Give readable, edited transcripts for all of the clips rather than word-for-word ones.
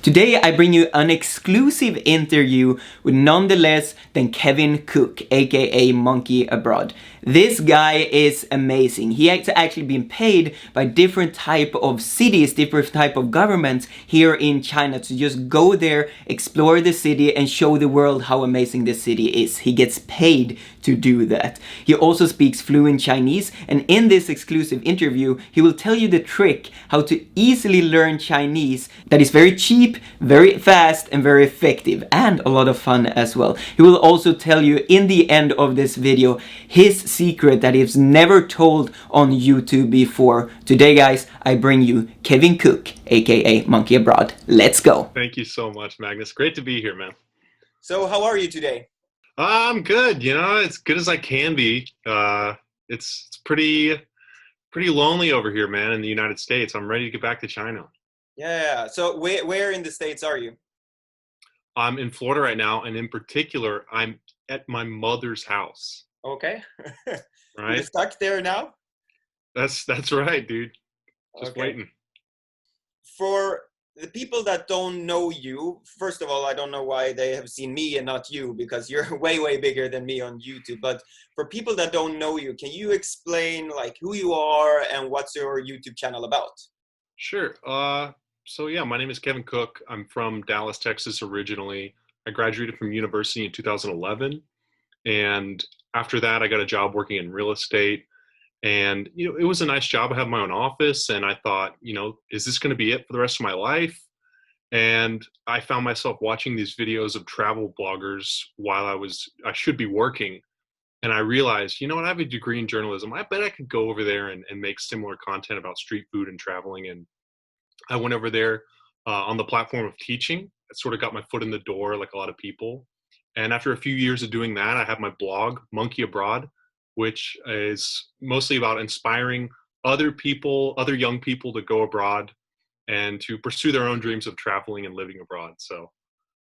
Today I bring you an exclusive interview with none less than Kevin Cook, aka Monkey Abroad. This guy is amazing. He has actually been paid by different type of cities, different type of governments here in China to just go there, explore the city and show the world how amazing the city is. He gets paid to do that. He also speaks fluent Chinese, and in this exclusive interview he will tell you the trick how to easily learn Chinese that is very cheap, very fast and very effective, and a lot of fun as well. He will also tell you in the end of this video his secret that he's never told on YouTube before. Today guys, I bring you Kevin Cook, aka Monkey Abroad. Let's go. Thank you so much, Magnus. Great to be here, man. So how are you today? I'm good. As good as I can be. It's pretty lonely over here, man, in the United States. I'm ready to get back to China. Yeah. So where in the States are you? I'm in Florida right now, and in particular, I'm at my mother's house. Okay. Right? You're stuck there now? That's right, dude. Just waiting. For the people that don't know you, first of all, I don't know why they have seen me and not you, because you're way bigger than me on YouTube. But for people that don't know you, can you explain like who you are and what's your YouTube channel about? Sure. So yeah, my name is Kevin Cook. I'm from Dallas, Texas originally. I graduated from university in 2011. And after that, I got a job working in real estate. And, it was a nice job. I have my own office. And I thought, is this going to be it for the rest of my life? And I found myself watching these videos of travel bloggers while I should be working. And I realized, what, I have a degree in journalism. I bet I could go over there and make similar content about street food and traveling. And I went over there on the platform of teaching. I sort of got my foot in the door like a lot of people. And after a few years of doing that, I have my blog, Monkey Abroad, which is mostly about inspiring other young people to go abroad and to pursue their own dreams of traveling and living abroad. So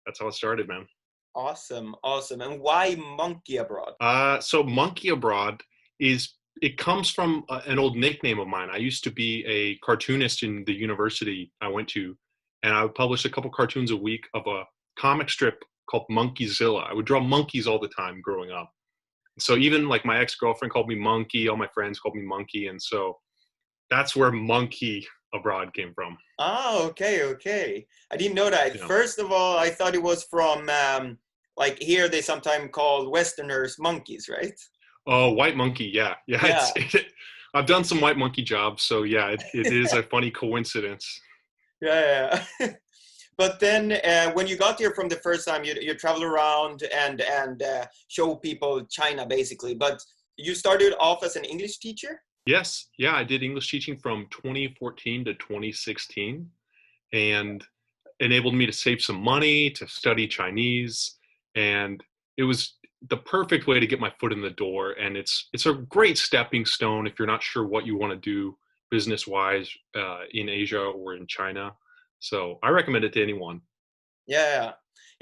that's how it started, man. Awesome. And why Monkey Abroad? So Monkey Abroad it comes from an old nickname of mine. I used to be a cartoonist in the university I went to, and I would publish a couple cartoons a week of a comic strip called Monkeyzilla. I would draw monkeys all the time growing up. So even like my ex-girlfriend called me Monkey, all my friends called me Monkey, and so that's where Monkey Abroad came from. Oh, okay. I didn't know that. Yeah. First of all, I thought it was from like here they sometimes call Westerners monkeys, right? Oh, white monkey, yeah. I've done some white monkey jobs, so yeah, it is a funny coincidence. Yeah. But then when you got here from the first time, you travel around and show people China basically. But you started off as an English teacher? Yes. Yeah, I did English teaching from 2014 to 2016 and enabled me to save some money, to study Chinese. And it was the perfect way to get my foot in the door. And it's a great stepping stone if you're not sure what you want to do business-wise in Asia or in China. So I recommend it to anyone. Yeah.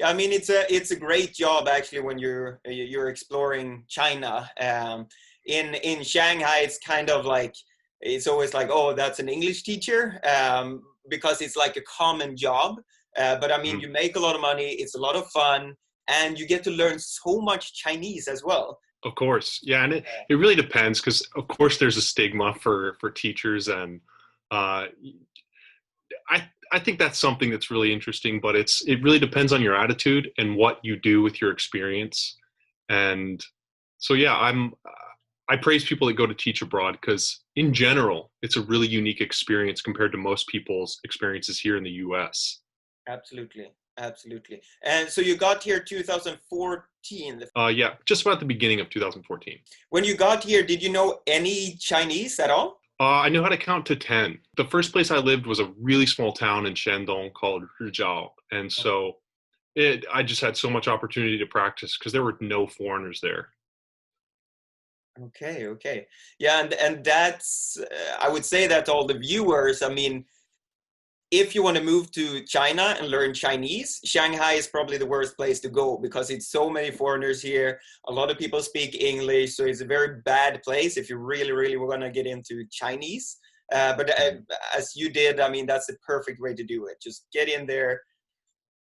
I mean, it's a great job actually when you're exploring China. In Shanghai, it's kind of like it's always like, oh, that's an English teacher, because it's like a common job. But I mean, you make a lot of money. It's a lot of fun, and you get to learn so much Chinese as well. Of course, yeah, and it really depends because of course there's a stigma for teachers, and I think that's something that's really interesting, but it really depends on your attitude and what you do with your experience. And so, yeah, I praise people that go to teach abroad because in general, it's a really unique experience compared to most people's experiences here in the US. Absolutely. And so you got here 2014. Yeah, just about the beginning of 2014. When you got here, did you know any Chinese at all? I knew how to count to 10. The first place I lived was a really small town in Shandong called Rizhao. And so I just had so much opportunity to practice because there were no foreigners there. Okay. Yeah, and that's, I would say that to all the viewers, I mean, if you want to move to China and learn Chinese, Shanghai is probably the worst place to go because it's so many foreigners here. A lot of people speak English, so it's a very bad place if you really want to get into Chinese. But as you did, I mean, that's the perfect way to do it. Just get in there,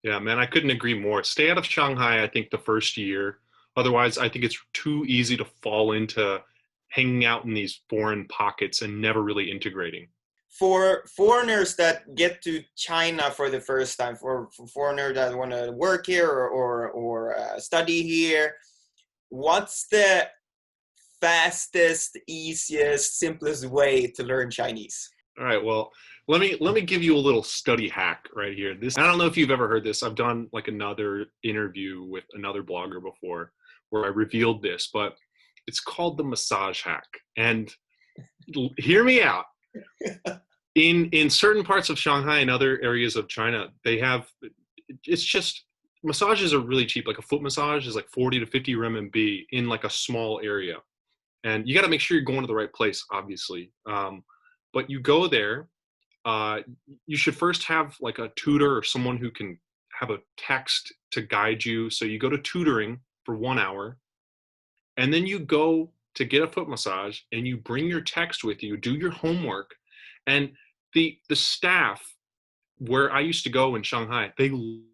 Yeah, man, I couldn't agree more. Stay out of Shanghai, I think, the first year. Otherwise, I think it's too easy to fall into hanging out in these foreign pockets and never really integrating. For foreigners that get to China for the first time, for foreigners that want to work here or study here, what's the fastest, easiest, simplest way to learn Chinese? All right, well, let me give you a little study hack right here. This I don't know if you've ever heard this. I've done like another interview with another blogger before where I revealed this, but it's called the massage hack. And hear me out. In certain parts of Shanghai and other areas of China, they have it's just massages are really cheap. Like a foot massage is like 40 to 50 RMB in like a small area. And you got to make sure you're going to the right place, obviously. But you go there, uh, you should first have like a tutor or someone who can have a text to guide you. So you go to tutoring for 1 hour, and then you go to get a foot massage, and you bring your text with you, do your homework, and the staff where I used to go in Shanghai, they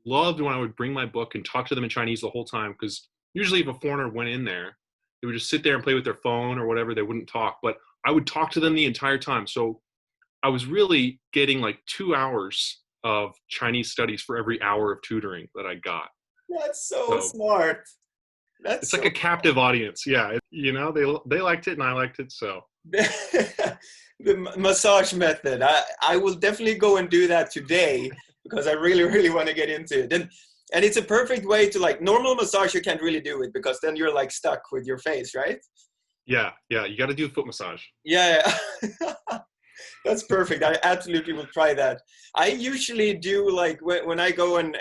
loved when I would bring my book and talk to them in Chinese the whole time because usually if a foreigner went in there, they would just sit there and play with their phone or whatever. They wouldn't talk, but I would talk to them the entire time. So I was really getting like 2 hours of Chinese studies for every hour of tutoring that I got. That's so So smart. That's it's like a so captive audience. Yeah, they liked it and I liked it. So the massage method. I will definitely go and do that today because I really, really want to get into it. And it's a perfect way to like normal massage. You can't really do it because then you're like stuck with your face, right? yeah, you got to do foot massage. Yeah. That's perfect. I absolutely will try that. I usually do like when I go and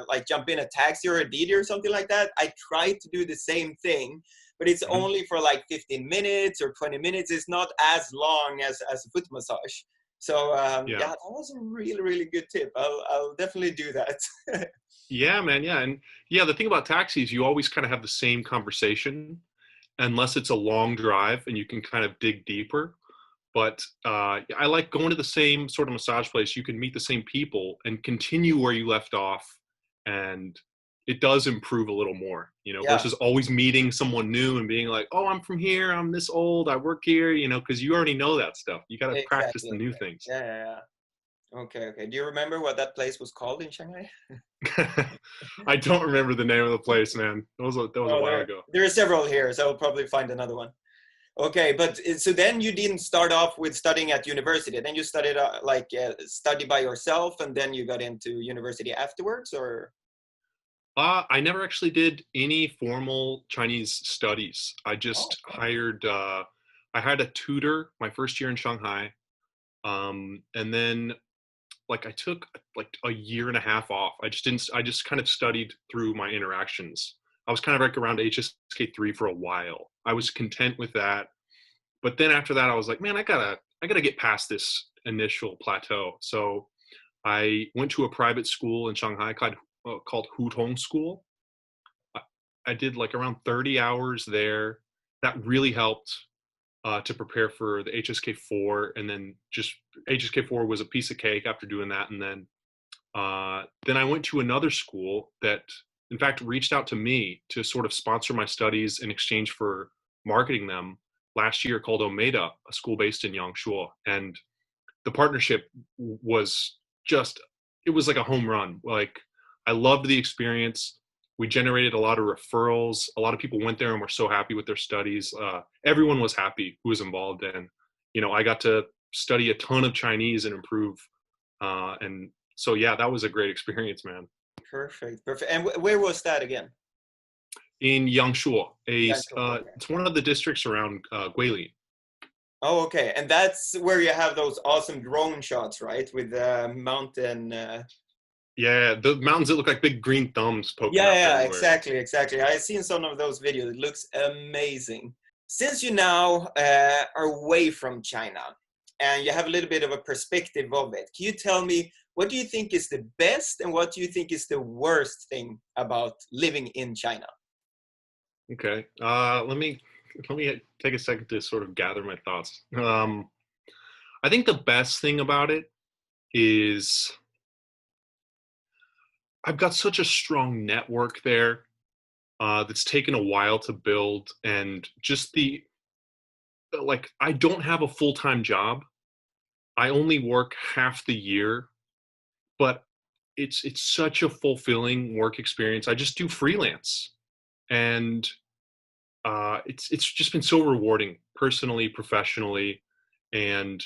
like jump in a taxi or a Didi or something like that. I try to do the same thing, but it's Mhm. only for like 15 minutes or 20 minutes. It's not as long as a foot massage. So Yeah. yeah, that was a really really good tip. I'll definitely do that. Yeah, man. Yeah. And yeah, the thing about taxis, you always kind of have the same conversation unless it's a long drive and you can kind of dig deeper. But I like going to the same sort of massage place. You can meet the same people and continue where you left off. And it does improve a little more, Yeah, versus always meeting someone new and being like, oh, I'm from here. I'm this old. I work here, because you already know that stuff. You got to practice exactly. the new things. Yeah. Okay, okay. Do you remember what that place was called in Shanghai? I don't remember the name of the place, man. That was a Oh, while there ago. there are several here, so I'll probably find another one. Okay, but so then you didn't start off with studying at university. Then you studied study by yourself, and then you got into university afterwards, or? I never actually did any formal Chinese studies. I Oh, just okay. I had a tutor my first year in Shanghai, and then like I took like a year and a half off. I just didn't. I just kind of studied through my interactions. I was kind of like around HSK 3 for a while. I was content with that, but then after that, I was like, man, I gotta get past this initial plateau. So I went to a private school in Shanghai called Hutong School. I, I did like around 30 hours there. That really helped to prepare for the HSK 4, and then just HSK 4 was a piece of cake after doing that. And then I went to another school that, in fact, reached out to me to sort of sponsor my studies in exchange for marketing them last year, called Omeda, a school based in Yangshuo. And the partnership was just, it was like a home run. Like, I loved the experience. We generated a lot of referrals. A lot of people went there and were so happy with their studies. Everyone was happy who was involved. And I got to study a ton of Chinese and improve. And so yeah, that was a great experience, man. Perfect, perfect. And where was that again? In Yangshuo, Yeah, sure. Okay. it's one of the districts around Guilin. Oh, okay. And that's where you have those awesome drone shots, right? With the mountain. Yeah, the mountains that look like big green thumbs poking Yeah, up yeah, everywhere. exactly, exactly. I've seen some of those videos. It looks amazing. Since you now are away from China and you have a little bit of a perspective of it, can you tell me what do you think is the best and what do you think is the worst thing about living in China? Okay. Let me take a second to sort of gather my thoughts. I think the best thing about it is I've got such a strong network there that's taken a while to build, and just the like I don't have a full-time job. I only work half the year, but it's such a fulfilling work experience. I just do freelance, and it's just been so rewarding personally, professionally, and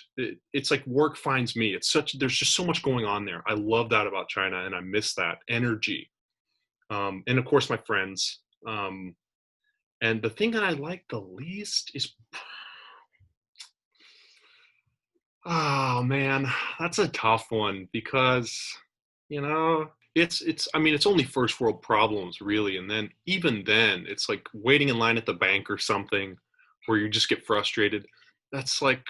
it's like work finds me. It's such there's just so much going on there. I love that about China, and I miss that energy. And of course, my friends. And the thing that I like the least is, oh man, that's a tough one because, it's I mean, it's only first world problems really, and then even then, it's like waiting in line at the bank or something where you just get frustrated. That's like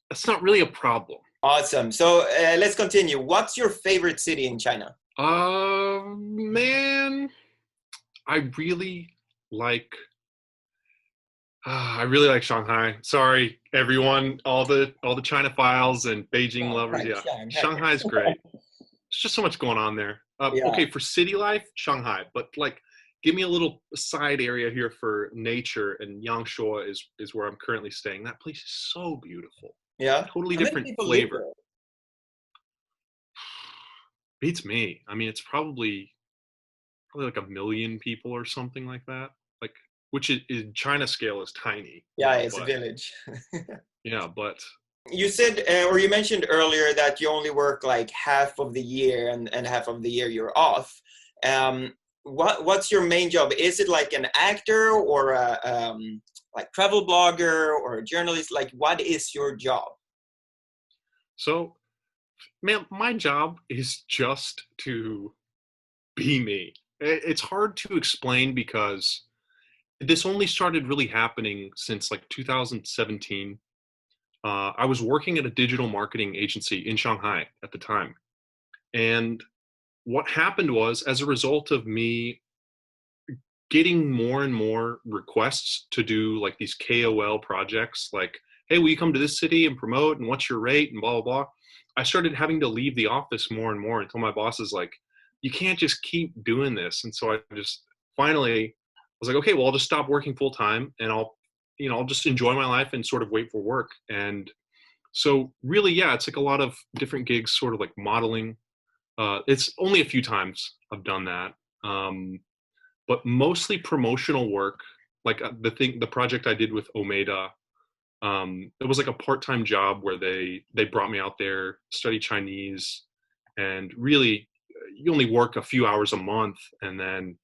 that's not really a problem. Awesome. So let's continue. What's your favorite city in China? Man, I really like I really like Shanghai. Sorry, everyone, all the China files and Beijing lovers. Shanghai, Yeah, Shanghai. Shanghai's great. There's just so much going on there. Yeah. Okay, for city life, Shanghai, but like, give me a little side area here for nature, and Yangshuo is where I'm currently staying. That place is so beautiful. Yeah. Totally How many different people live flavor. there? Beats me. I mean, it's probably like a million people or something like that. Like, which is, in China scale is tiny, Yeah, it's a but village. yeah, but You said, or you mentioned earlier that you only work like half of the year and half of the year you're off. What's your main job? Is it like an actor or a like travel blogger or a journalist? Like, what is your job? so man, my job is just to be me. It's hard to explain because this only started really happening since like 2017. I was working at a digital marketing agency in Shanghai at the time. And what happened was, as a result of me getting more and more requests to do like these KOL projects, like, hey, will you come to this city and promote? And what's your rate? And blah, blah, blah. I started having to leave the office more and more until my boss is like, you can't just keep doing this. And so I just finally was like, okay, well, I'll just stop working full time, and I'll just enjoy my life and sort of wait for work. And so really, yeah, it's like a lot of different gigs, sort of like modeling. It's only a few times I've done that. But mostly promotional work. Like the project I did with Omeda, it was like a part-time job where they brought me out there, study Chinese, and really you only work a few hours a month, and then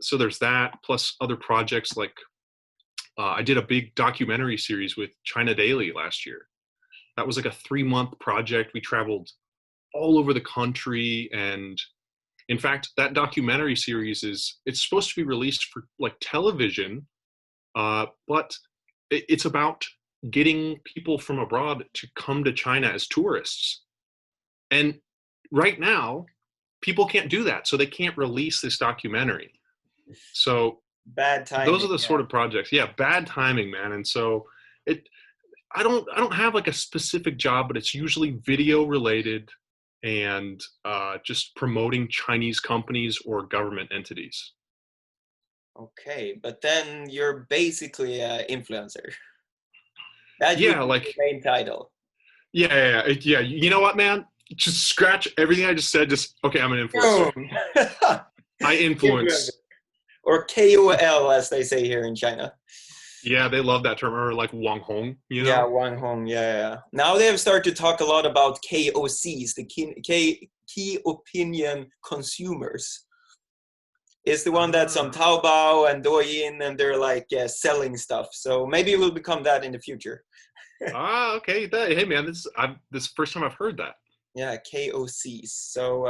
so there's that plus other projects like I did a big documentary series with China Daily last year. That was like a 3-month project. We traveled all over the country, and in fact, that documentary series it's supposed to be released for like television, but it's about getting people from abroad to come to China as tourists. And right now, people can't do that, so they can't release this documentary. So Bad those are timing. the Yeah. sort of projects. Yeah, bad timing, man. And so it I don't have like a specific job, but it's usually video related and just promoting Chinese companies or government entities. Okay, but then you're basically an influencer. That would Yeah, be the like main title. yeah. You know what, man? Just scratch everything I just said. Just okay. I'm an influencer. Boom. I Influencer. influence. Or KOL, as they say here in China. Yeah, they love that term. Or like Wang Hong. You Yeah, know. Wang Hong. Yeah, yeah, yeah. Now they have started to talk a lot about KOCs, the key opinion consumers. It's the one that's on Ah, Taobao and Douyin, and they're like selling stuff. So maybe it will become that in the future. okay. Hey, man, this is the first time I've heard that. Yeah, KOCs. So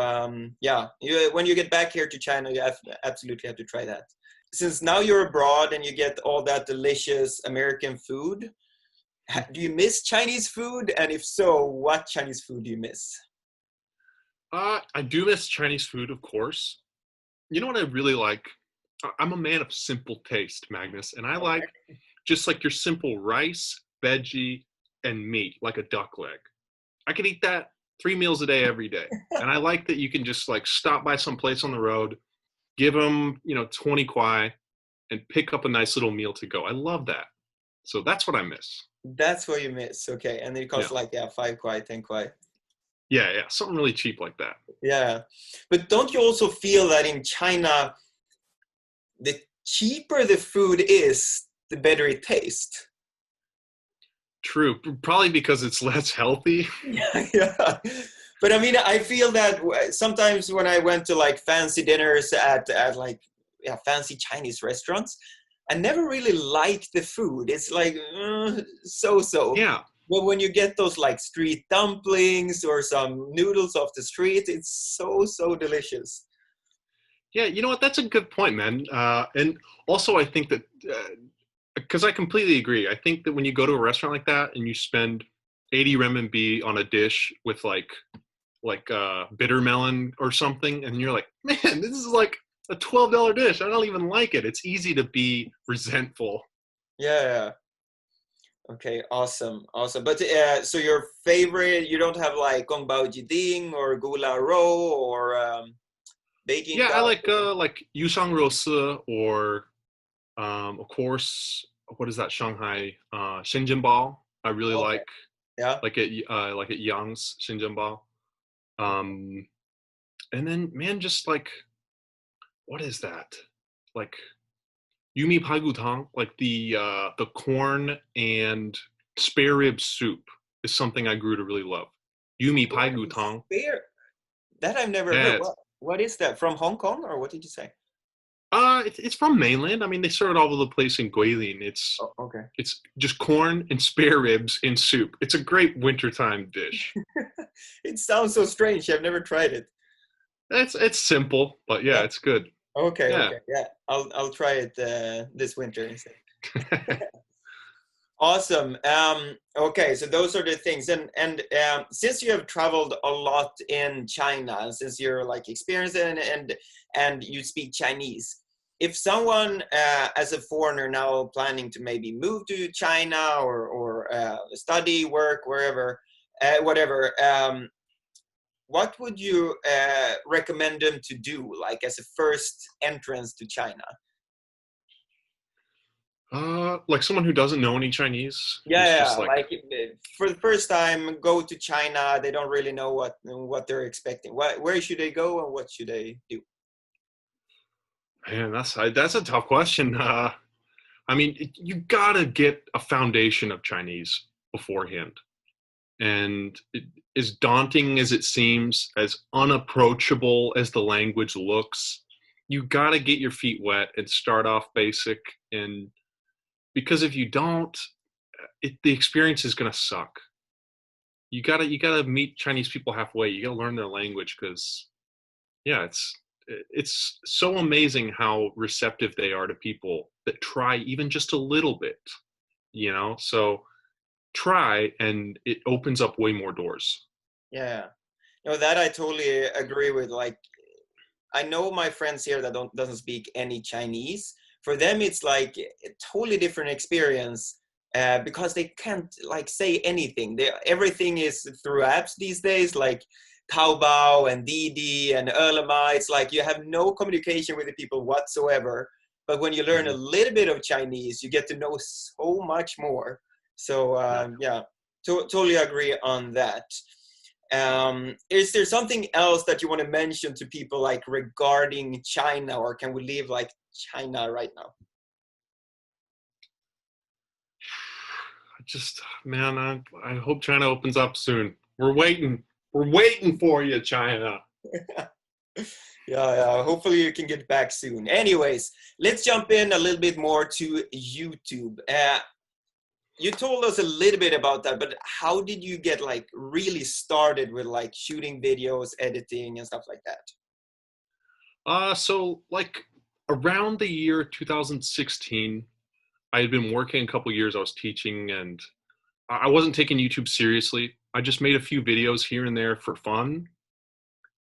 yeah, when you get back here to China, you absolutely have to try that. Since now you're abroad and you get all that delicious American food, do you miss Chinese food? And if so, what Chinese food do you miss? I do miss Chinese food, of course. You know what I really like? I'm a man of simple taste, Magnus, and I like Okay. just like your simple rice, veggie, and meat, like a duck leg. I could eat that 3 meals a day every day. And I like that you can just like stop by some place on the road, give them, 20 kwai, and pick up a nice little meal to go. I love that. So that's what I miss. That's what you miss. Okay. And it Yeah. costs like, yeah, 5 kwai, 10 kwai. Yeah, yeah. Something really cheap like that. Yeah. But don't you also feel that in China, the cheaper the food is, the better it tastes? True. Probably because it's less healthy. Yeah, yeah. But I mean, I feel that sometimes when I went to like fancy dinners at like, yeah, fancy Chinese restaurants, I never really liked the food. It's like so. Yeah. But when you get those like street dumplings or some noodles off the street, it's so delicious. Yeah, you know what? That's a good point, man. And also, I think that because I completely agree. I think that when you go to a restaurant like that and you spend 80 renminbi on a dish with like bitter melon or something, and you're like, man, this is like a $12 dish. I don't even like it. It's easy to be resentful. Yeah. Okay, awesome. But so your favorite, you don't have like Gong Bao Jiding or Gula Ro or Baking Yeah, I Duck? like Yusang Rose or of course, what is that Shanghai Shenzhenbao? I really Okay, yeah. like at Yang's Shenzhenbao. Um, and then man, just like what is that? Like Yumi Pai Gu Tang, like the corn and spare rib soup is something I grew to really love. Yumi Pai Corn Gu and Tang. spare. That I've never heard. Yeah, What is that? From Hong Kong or what did you say? it's from mainland. I mean, they started all over the place in Guilin. It's Oh, okay. it's just corn and spare ribs in soup. It's a great wintertime dish. It sounds so strange. I've never tried it. It's simple, but yeah, Yeah. it's good. Okay, Yeah. okay. Yeah. I'll try it this winter instead. Awesome. Okay, so those are the things, and since you have traveled a lot in China, since you're like experienced and you speak Chinese, if someone as a foreigner now planning to maybe move to China or study, work, wherever, whatever, what would you recommend them to do, like as a first entrance to China? Like someone who doesn't know any Chinese, Yeah, who's yeah, just like, like for the first time, go to China. They don't really know what they're expecting. Where should they go and what should they do? man, that's a tough question. I mean, you gotta get a foundation of Chinese beforehand, and as daunting as it seems, as unapproachable as the language looks, you gotta get your feet wet and start off basic. And because if you don't, the experience is gonna suck. You gotta meet Chinese people halfway. You gotta learn their language because yeah, it's so amazing how receptive they are to people that try even just a little bit. So try, and it opens up way more doors. Yeah, no, that I totally agree with. Like, I know my friends here that doesn't speak any Chinese. For them, it's like a totally different experience because they can't like say anything. Everything is through apps these days, like Taobao and Didi and Erlema. It's like you have no communication with the people whatsoever. But when you learn a Mhm. little bit of Chinese, you get to know so much more. So Yeah. yeah, totally agree on that. Is there something else that you want to mention to people like regarding China, or can we leave like China right now? Man, I hope China opens up soon. We're waiting for you, China. Yeah, hopefully you can get back soon. Anyways, let's jump in a little bit more to YouTube. You told us a little bit about that, but how did you get like really started with like shooting videos, editing and stuff like that? So like around the year 2016, I had been working a couple years. I was teaching, and I wasn't taking YouTube seriously. I just made a few videos here and there for fun,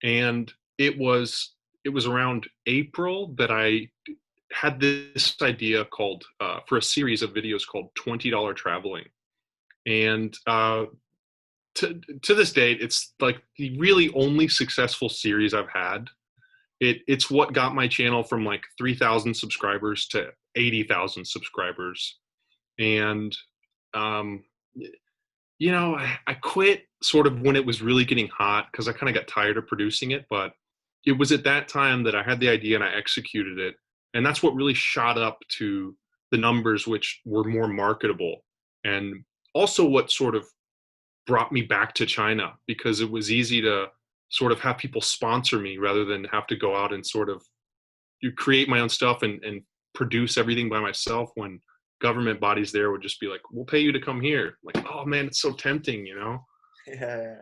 and it was around April that I had this idea called for a series of videos called $20 traveling. And to this date, it's like the really only successful series I've had. It's what got my channel from like 3,000 subscribers to 80,000 subscribers. And um, I quit sort of when it was really getting hot because I kind of got tired of producing it. But it was at that time that I had the idea and I executed it. And that's what really shot up to the numbers, which were more marketable. And also what sort of brought me back to China, because it was easy to sort of have people sponsor me rather than have to go out and sort of create my own stuff and produce everything by myself, when government bodies there would just be like, we'll pay you to come here. Like, oh man, it's so tempting, you know? Yeah.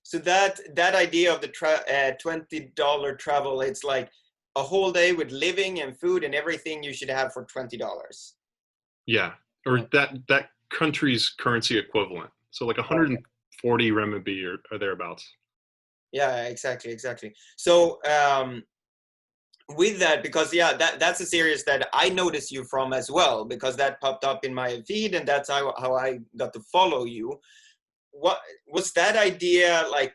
So that idea of the $20 travel, it's like a whole day with living and food and everything you should have for $20. Yeah. Or that country's currency equivalent. So like Okay. 140 renminbi or thereabouts. Yeah, exactly. So with that, because yeah, that's a series that I noticed you from as well, because that popped up in my feed, and that's how I got to follow you. What was that idea like?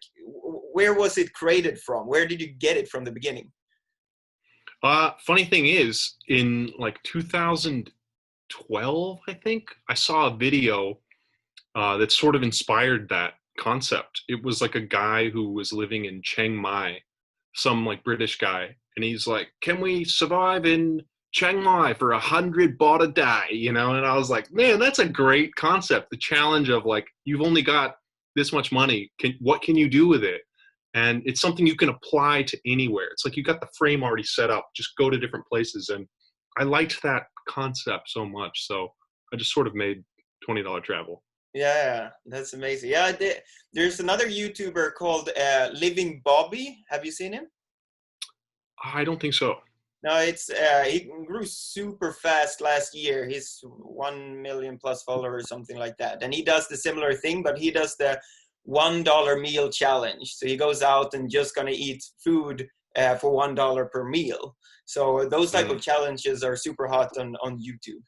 Where was it created from? Where did you get it from the beginning? Funny thing is, in like 2012, I think, I saw a video that sort of inspired that concept. It was like a guy who was living in Chiang Mai, some like British guy, and he's like, "Can we survive in Chiang Mai for 100 baht a day?" You know, and I was like, "Man, that's a great concept." The challenge of like, you've only got this much money. What can you do with it? And it's something you can apply to anywhere. It's like you got the frame already set up. Just go to different places, and I liked that concept so much, so I just sort of made $20 travel. Yeah, that's amazing. Yeah, there's another YouTuber called Living Bobby. Have you seen him? I don't think so. No, it's he grew super fast last year. He's 1 million plus followers, something like that. And he does the similar thing, but he does the $1 meal challenge. So he goes out and just gonna eat food for $1 per meal. So those type Mm. of challenges are super hot on YouTube.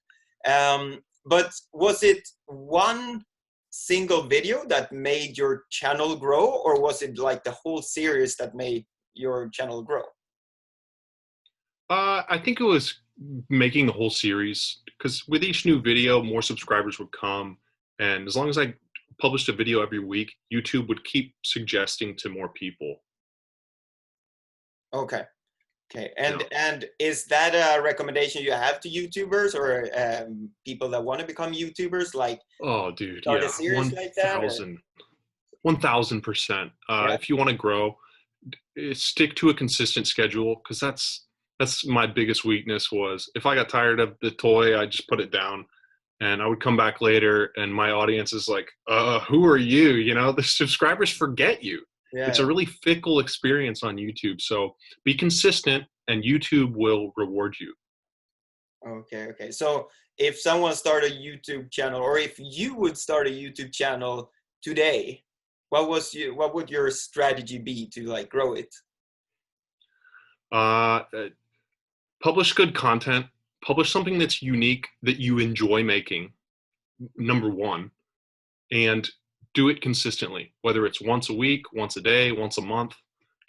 But was it one single video that made your channel grow, or was it like the whole series that made your channel grow? I think it was making the whole series, because with each new video, more subscribers would come. And as long as I published a video every week, YouTube would keep suggesting to more people. Okay. Okay, Yeah. and is that a recommendation you have to YouTubers or people that want to become YouTubers, like Oh, dude. start a Yeah. series like that, or 1000%. yeah, If you want to grow, stick to a consistent schedule, because that's my biggest weakness. Was if I got tired of the toy, I just put it down, and I would come back later, and my audience is like, who are you? You know, the subscribers forget you. It's a yeah. really fickle experience on YouTube. So be consistent, and YouTube will reward you. Okay, okay. So if someone start a YouTube channel, or if you would start a YouTube channel today, what would your strategy be to like grow it? Uh, uh, Publish good content. Publish something that's unique that you enjoy making. Number one, and do it consistently, whether it's once a week, once a day, once a month.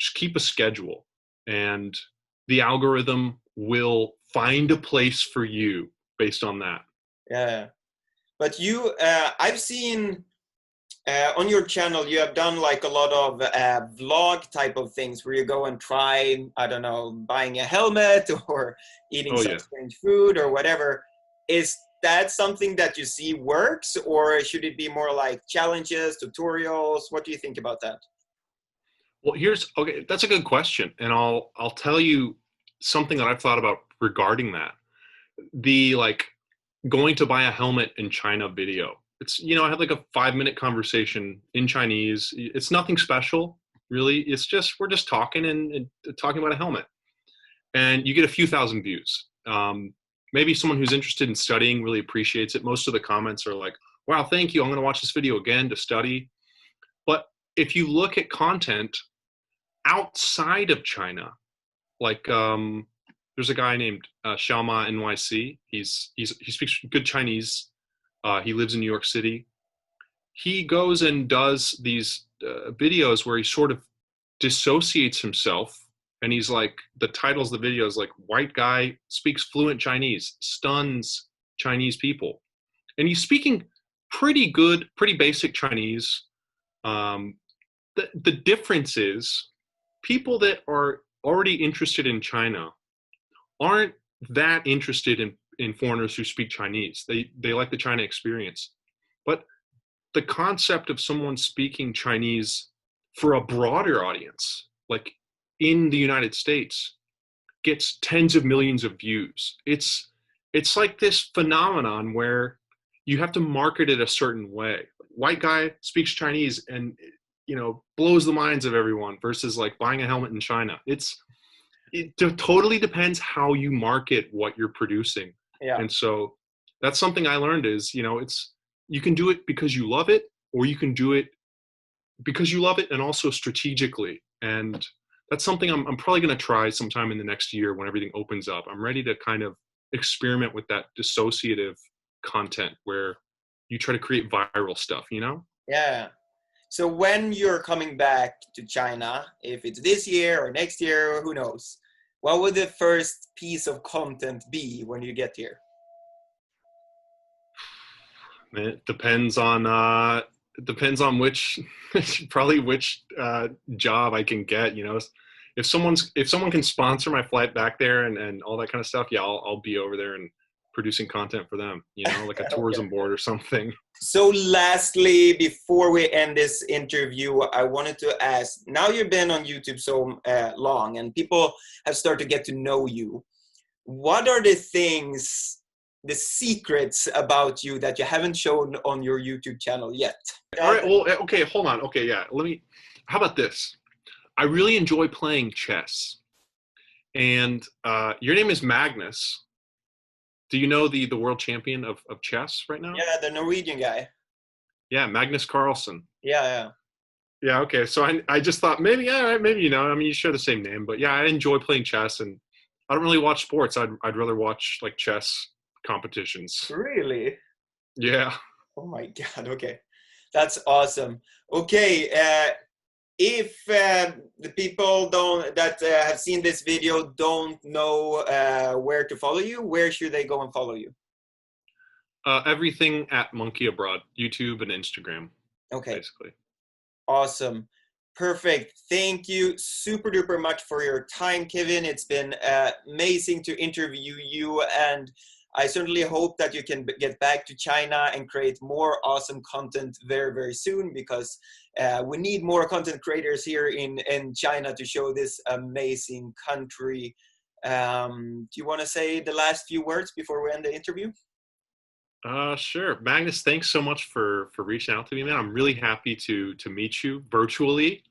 Just keep a schedule, and the algorithm will find a place for you based on that. Yeah. But you, I've seen on your channel, you have done like a lot of vlog type of things where you go and try, I don't know, buying a helmet or eating Oh some yeah. strange food or whatever. Is that something that you see works, or should it be more like challenges, tutorials? What do you think about that? Well, here's okay. That's a good question, and I'll tell you something that I've thought about regarding that. The like going to buy a helmet in China video. It's, I had like a 5 minute conversation in Chinese. It's nothing special, really. It's just we're just talking and talking about a helmet, and you get a few thousand views. Maybe someone who's interested in studying really appreciates it. Most of the comments are like, "Wow, thank you. I'm going to watch this video again to study." But if you look at content outside of China, like there's a guy named Xiaoma NYC. He speaks good Chinese. He lives in New York City, he goes and does these videos where he sort of dissociates himself, and he's like, the titles of the videos like, white guy speaks fluent Chinese, stuns Chinese people, and he's speaking pretty good, pretty basic Chinese. um, the difference is people that are already interested in China aren't that interested in foreigners who speak Chinese. They like the China experience. But the concept of someone speaking Chinese for a broader audience, like in the United States, gets tens of millions of views. It's like this phenomenon where you have to market it a certain way. White guy speaks Chinese and blows the minds of everyone versus like buying a helmet in China. It totally depends how you market what you're producing. Yeah. And so that's something I learned is, you can do it because you love it, or you can do it because you love it and also strategically. And that's something I'm probably going to try sometime in the next year when everything opens up. I'm ready to kind of experiment with that dissociative content where you try to create viral stuff, Yeah. So when you're coming back to China, if it's this year or next year, who knows, what would the first piece of content be when you get here? It depends on which probably which job I can get. If someone can sponsor my flight back there and all that kind of stuff, yeah, I'll be over there and producing content for them, like a tourism board or something. So lastly, before we end this interview, I wanted to ask, now you've been on YouTube so long and people have started to get to know you. What are the things, the secrets about you that you haven't shown on your YouTube channel yet? All right, well, okay, hold on. Okay, yeah, how about this? I really enjoy playing chess. And your name is Magnus. Do you know the world champion of chess right now? Yeah, the Norwegian guy. Yeah, Magnus Carlsen. Yeah. Yeah, okay. So I just thought maybe, all right, maybe, you share the same name. But yeah, I enjoy playing chess, and I don't really watch sports. I'd rather watch like chess competitions. Really? Yeah. Oh my God. Okay. That's awesome. Okay. If the people that have seen this video don't know where to follow you, where should they go and follow you? Everything at Monkey Abroad, YouTube and Instagram. Okay. Basically. Awesome. Perfect. Thank you super duper much for your time, Kevin. It's been amazing to interview you, and I certainly hope that you can get back to China and create more awesome content very, very soon, because we need more content creators here in China to show this amazing country. Do you want to say the last few words before we end the interview? Sure. Magnus, thanks so much for reaching out to me, man. I'm really happy to meet you virtually.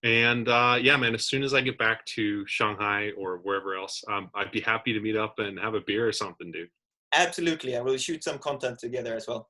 And yeah, man, as soon as I get back to Shanghai or wherever else, I'd be happy to meet up and have a beer or something, dude. Absolutely. And we'll shoot some content together as well.